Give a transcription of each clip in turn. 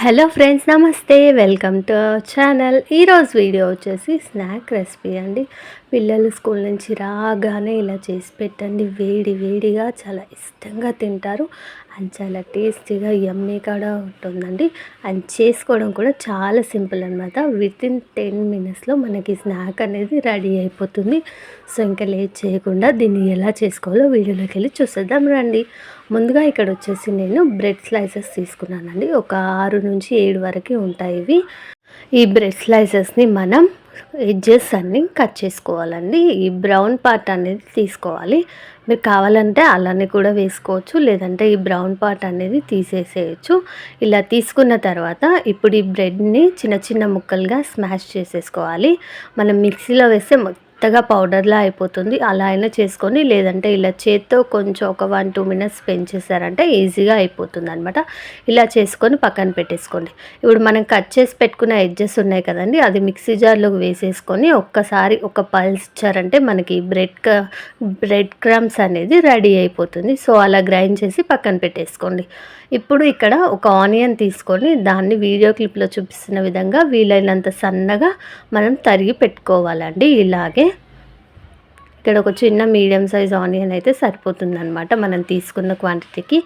Hello friends, నమస్తే. Welcome to our channel. ఈరోజు video వచ్చేసి స్నాక్ రెసిపీ అండి. పిల్లలు స్కూల్ నుంచి రాగానే ఇలా చేసి పెట్టండి. వేడి వేడిగా చాలా ఇష్టంగా తింటారు అండ్ చాలా టేస్టీగా యమ్మీ కూడా ఉంటుందండి. అండ్ చేసుకోవడం కూడా చాలా సింపుల్ అనమాట. వితిన్ 10 మినిట్స్లో మనకి స్నాక్ అనేది రెడీ అయిపోతుంది. సో ఇంకా లేట్ చేయకుండా దీన్ని ఎలా చేసుకోవాలో వీడియోలోకి వెళ్ళి చూసేద్దాం రండి. ముందుగా ఇక్కడ వచ్చేసి నేను బ్రెడ్ స్లైసెస్ తీసుకున్నానండి. ఒక 6 నుంచి 7 వరకు ఉంటాయి ఇవి. ఈ బ్రెడ్ స్లైసెస్ని మనం ఎడ్జెస్ అన్నీ కట్ చేసుకోవాలండి. ఈ బ్రౌన్ పార్ట్ అనేది తీసుకోవాలి. మీరు కావాలంటే అలానే కూడా వేసుకోవచ్చు, లేదంటే ఈ బ్రౌన్ పార్ట్ అనేది తీసేసేయచ్చు. ఇలా తీసుకున్న తర్వాత ఇప్పుడు ఈ బ్రెడ్ని చిన్న చిన్న ముక్కలుగా స్మాష్ చేసేసుకోవాలి. మనం మిక్సీలో వేస్తే మెత్తగా పౌడర్లా అయిపోతుంది. అలా అయినా చేసుకొని, లేదంటే ఇలా చేత్తో కొంచెం ఒక 1-2 మినిట్స్ పెంచేసారంటే ఈజీగా అయిపోతుంది అనమాట. ఇలా చేసుకొని పక్కన పెట్టేసుకోండి. ఇప్పుడు మనం కట్ చేసి పెట్టుకున్న ఎడ్జెస్ ఉన్నాయి కదండి, అది మిక్సీ జార్లోకి వేసేసుకొని ఒక్కసారి ఒక పల్స్ ఇచ్చారంటే మనకి బ్రెడ్ క్రమ్స్ అనేది రెడీ అయిపోతుంది. సో అలా గ్రైండ్ చేసి పక్కన పెట్టేసుకోండి. ఇప్పుడు ఇక్కడ ఒక ఆనియన్ తీసుకొని దాన్ని వీడియో క్లిప్లో చూపిస్తున్న విధంగా వీలైనంత సన్నగా మనం తరిగి పెట్టుకోవాలండి. ఇలాగే ఇక్కడ ఒక చిన్న మీడియం సైజ్ ఆనియన్ అయితే సరిపోతుందన్నమాట మనం తీసుకున్న క్వాంటిటీకి.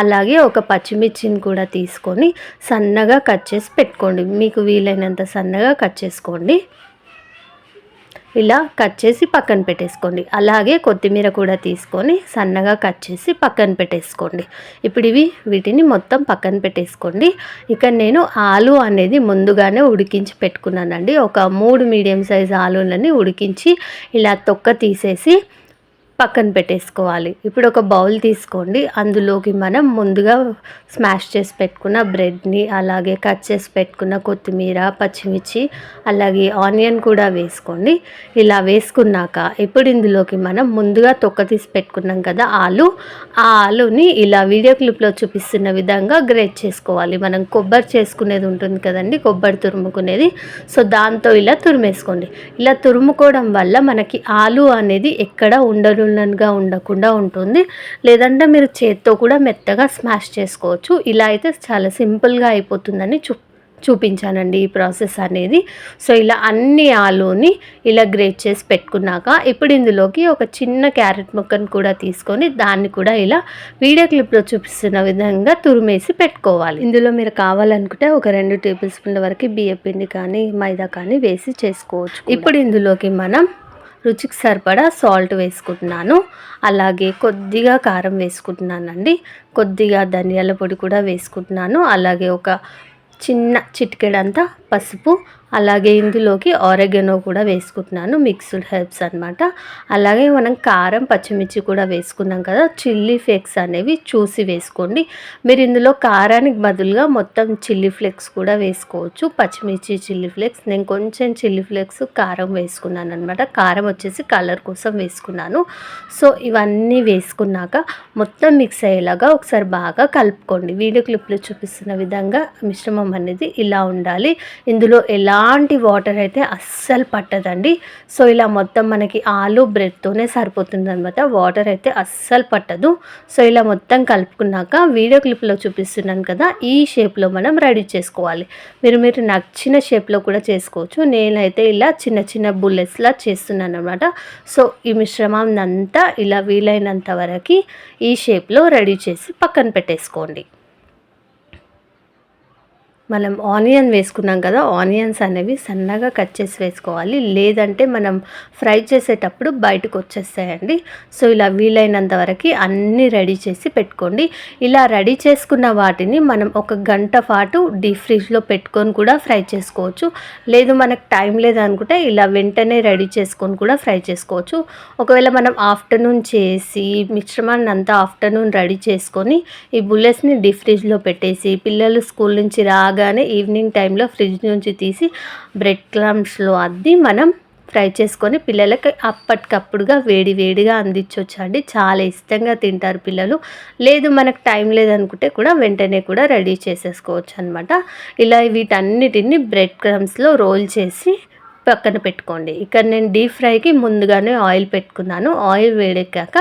అలాగే ఒక పచ్చిమిర్చిని కూడా తీసుకొని సన్నగా కట్ చేసి పెట్టుకోండి. మీకు వీలైనంత సన్నగా కట్ చేసుకోండి. ఇలా కట్ చేసి పక్కన పెట్టేసుకోండి. అలాగే కొత్తిమీర కూడా తీసుకొని సన్నగా కట్ చేసి పక్కన పెట్టేసుకోండి. ఇప్పుడు వీటిని మొత్తం పక్కన పెట్టేసుకోండి. ఇక నేను ఆలు అనేది ముందుగానే ఉడికించి పెట్టుకున్నానండి. ఒక 3 మీడియం సైజ్ ఆలులని ఉడికించి ఇలా తొక్క తీసేసి పక్కన పెట్టేసుకోవాలి. ఇప్పుడు ఒక బౌల్ తీసుకోండి. అందులోకి మనం ముందుగా స్మాష్ చేసి పెట్టుకున్న బ్రెడ్ని, అలాగే కట్ చేసి పెట్టుకున్న కొత్తిమీర, పచ్చిమిర్చి, అలాగే ఆనియన్ కూడా వేసుకోండి. ఇలా వేసుకున్నాక ఇప్పుడు ఇందులోకి మనం ముందుగా తొక్క తీసి పెట్టుకున్నాం కదా ఆ ఆలుని ఇలా వీడియో క్లిప్లో చూపిస్తున్న విధంగా గ్రేట్ చేసుకోవాలి. మనం కొబ్బరి చేసుకునేది ఉంటుంది కదండి, కొబ్బరి తురుముకునేది. సో దాంతో ఇలా తురిమేసుకోండి. ఇలా తురుముకోవడం వల్ల మనకి ఆలు అనేది ఎక్కడ ఉండకుండా ఉంటుంది. లేదంటే మీరు చేత్తో కూడా మెత్తగా స్మాష్ చేసుకోవచ్చు. ఇలా అయితే చాలా సింపుల్గా అయిపోతుందని చూపించానండి ఈ ప్రాసెస్ అనేది. సో ఇలా అన్ని ఆలుని ఇలా గ్రేట్ చేసి పెట్టుకున్నాక ఇప్పుడు ఇందులోకి ఒక చిన్న క్యారెట్ ముక్కను కూడా తీసుకొని దాన్ని కూడా ఇలా వీడియో క్లిప్లో చూపిస్తున్న విధంగా తురిమేసి పెట్టుకోవాలి. ఇందులో మీరు కావాలనుకుంటే ఒక 2 టేబుల్ స్పూన్ల వరకు బియ్యం పిండి కానీ మైదా కానీ వేసి చేసుకోవచ్చు. ఇప్పుడు ఇందులోకి మనం రుచికి సరిపడా సాల్ట్ వేసుకుంటున్నాను. అలాగే కొద్దిగా కారం వేసుకుంటున్నానండి. కొద్దిగా ధనియాల పొడి కూడా వేసుకుంటున్నాను. అలాగే ఒక చిన్న చిటికెడంతా పసుపు, అలాగే ఇందులోకి ఆరెగనో కూడా వేసుకుంటున్నాను. మిక్స్డ్ హెర్బ్స్ అనమాట. అలాగే మనం కారం, పచ్చిమిర్చి కూడా వేసుకున్నాం కదా, చిల్లీ ఫ్లేక్స్ అనేవి చూసి వేసుకోండి. మీరు ఇందులో కారానికి బదులుగా మొత్తం చిల్లీ ఫ్లేక్స్ కూడా వేసుకోవచ్చు. పచ్చిమిర్చి, చిల్లీ ఫ్లేక్స్, నేను కొంచెం చిల్లీ ఫ్లేక్స్ కారం వేసుకున్నాను అనమాట. కారం వచ్చేసి కలర్ కోసం వేసుకున్నాను. సో ఇవన్నీ వేసుకున్నాక మొత్తం మిక్స్ అయ్యేలాగా ఒకసారి బాగా కలుపుకోండి. వీడియో క్లిప్లో చూపిస్తున్న విధంగా మిశ్రమం అనేది ఇలా ఉండాలి. ఇందులో ఎలాంటి వాటర్ అయితే అస్సలు పట్టదండి. సో ఇలా మొత్తం మనకి ఆలు బ్రెడ్తోనే సరిపోతుంది అనమాట. వాటర్ అయితే అస్సలు పట్టదు. సో ఇలా మొత్తం కలుపుకున్నాక వీడియో క్లిప్లో చూపిస్తున్నాను కదా, ఈ షేప్లో మనం రెడీ చేసుకోవాలి. మీరు నచ్చిన షేప్లో కూడా చేసుకోవచ్చు. నేనైతే ఇలా చిన్న చిన్న బుల్లెట్స్లా చేస్తున్నాను అనమాట. సో ఈ మిశ్రమాన్ని అంతా ఇలా వీలైనంత వరకు ఈ షేప్లో రెడీ చేసి పక్కన పెట్టేసుకోండి. మనం ఆనియన్ వేసుకున్నాం కదా, ఆనియన్స్ అనేవి సన్నగా కట్ చేసి వేసుకోవాలి. లేదంటే మనం ఫ్రై చేసేటప్పుడు బయటకు వచ్చేస్తాయండి. సో ఇలా వీలైనంత వరకు అన్నీ రెడీ చేసి పెట్టుకోండి. ఇలా రెడీ చేసుకున్న వాటిని మనం ఒక గంట పాటు డీప్ ఫ్రిడ్జ్లో పెట్టుకొని కూడా ఫ్రై చేసుకోవచ్చు. లేదు మనకు టైం లేదనుకుంటే ఇలా వెంటనే రెడీ చేసుకొని కూడా ఫ్రై చేసుకోవచ్చు. ఒకవేళ మనం ఆఫ్టర్నూన్ చేసి మిశ్రమాన్ని అంతా ఆఫ్టర్నూన్ రెడీ చేసుకొని ఈ బుల్లెట్స్ని డీప్ ఫ్రిడ్జ్లో పెట్టేసి పిల్లలు స్కూల్ నుంచి కానీ ఈవినింగ్ టైంలో ఫ్రిడ్జ్ నుంచి తీసి బ్రెడ్ క్రమ్స్లో అద్ది మనం ఫ్రై చేసుకొని పిల్లలకి అప్పటికప్పుడుగా వేడిగా అందించవచ్చు అండి. చాలా ఇష్టంగా తింటారు పిల్లలు. లేదు మనకు టైం లేదనుకుంటే కూడా వెంటనే కూడా రెడీ చేసేసుకోవచ్చు అనమాట. ఇలా వీటన్నిటిని బ్రెడ్ క్రమ్స్లో రోల్ చేసి పక్కన పెట్టుకోండి. ఇక్కడ నేను డీప్ ఫ్రైకి ముందుగానే ఆయిల్ పెట్టుకున్నాను. ఆయిల్ వేడెక్కాక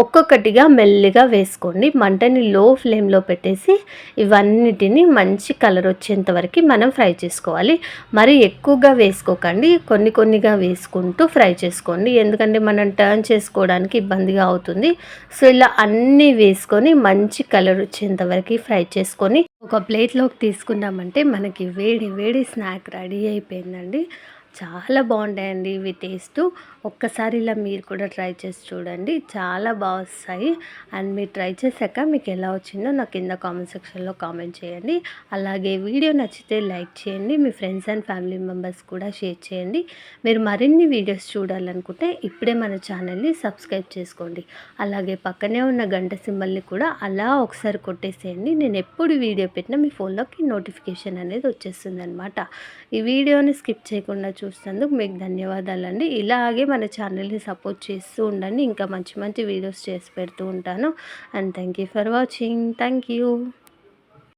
ఒక్కొక్కటిగా మెల్లిగా వేసుకోండి. మంటని లో ఫ్లేమ్లో పెట్టేసి ఇవన్నిటిని మంచి కలర్ వచ్చేంత వరకు మనం ఫ్రై చేసుకోవాలి. మరి ఎక్కువగా వేసుకోకండి, కొన్ని కొన్నిగా వేసుకుంటూ ఫ్రై చేసుకోండి, ఎందుకంటే మనం టర్న్ చేసుకోవడానికి ఇబ్బందిగా అవుతుంది. సో ఇలా అన్నీ వేసుకొని మంచి కలర్ వచ్చేంత వరకు ఫ్రై చేసుకొని ఒక ప్లేట్లోకి తీసుకున్నామంటే మనకి వేడి వేడి స్నాక్ రెడీ అయిపోయిందండి. చాలా బాగుంటాయండి ఇవి టేస్ట్. ఒక్కసారి ఇలా మీరు కూడా ట్రై చేసి చూడండి, చాలా బాగా వస్తాయి. అండ్ మీరు ట్రై చేశాక మీకు ఎలా వచ్చిందో నాకు కింద కామెంట్ సెక్షన్లో కామెంట్ చేయండి. అలాగే వీడియో నచ్చితే లైక్ చేయండి, మీ ఫ్రెండ్స్ అండ్ ఫ్యామిలీ మెంబర్స్ కూడా షేర్ చేయండి. మీరు మరిన్ని వీడియోస్ చూడాలనుకుంటే ఇప్పుడే మన ఛానల్ని సబ్స్క్రైబ్ చేసుకోండి. అలాగే పక్కనే ఉన్న గంట సింబల్ని కూడా అలా ఒకసారి కొట్టేసేయండి. నేను ఎప్పుడు వీడియో పెట్టినా మీ ఫోన్లోకి నోటిఫికేషన్ అనేది వచ్చేస్తుంది అనమాట. ఈ వీడియోని స్కిప్ చేయకుండా చూసినందుకు మీకు ధన్యవాదాలండి. ఇలాగే మన ఛానల్ని సపోర్ట్ చేస్తూ ఉండండి. ఇంకా మంచి మంచి వీడియోస్ చేసి పెడుతూ ఉంటాను. And thank you for watching. Thank you.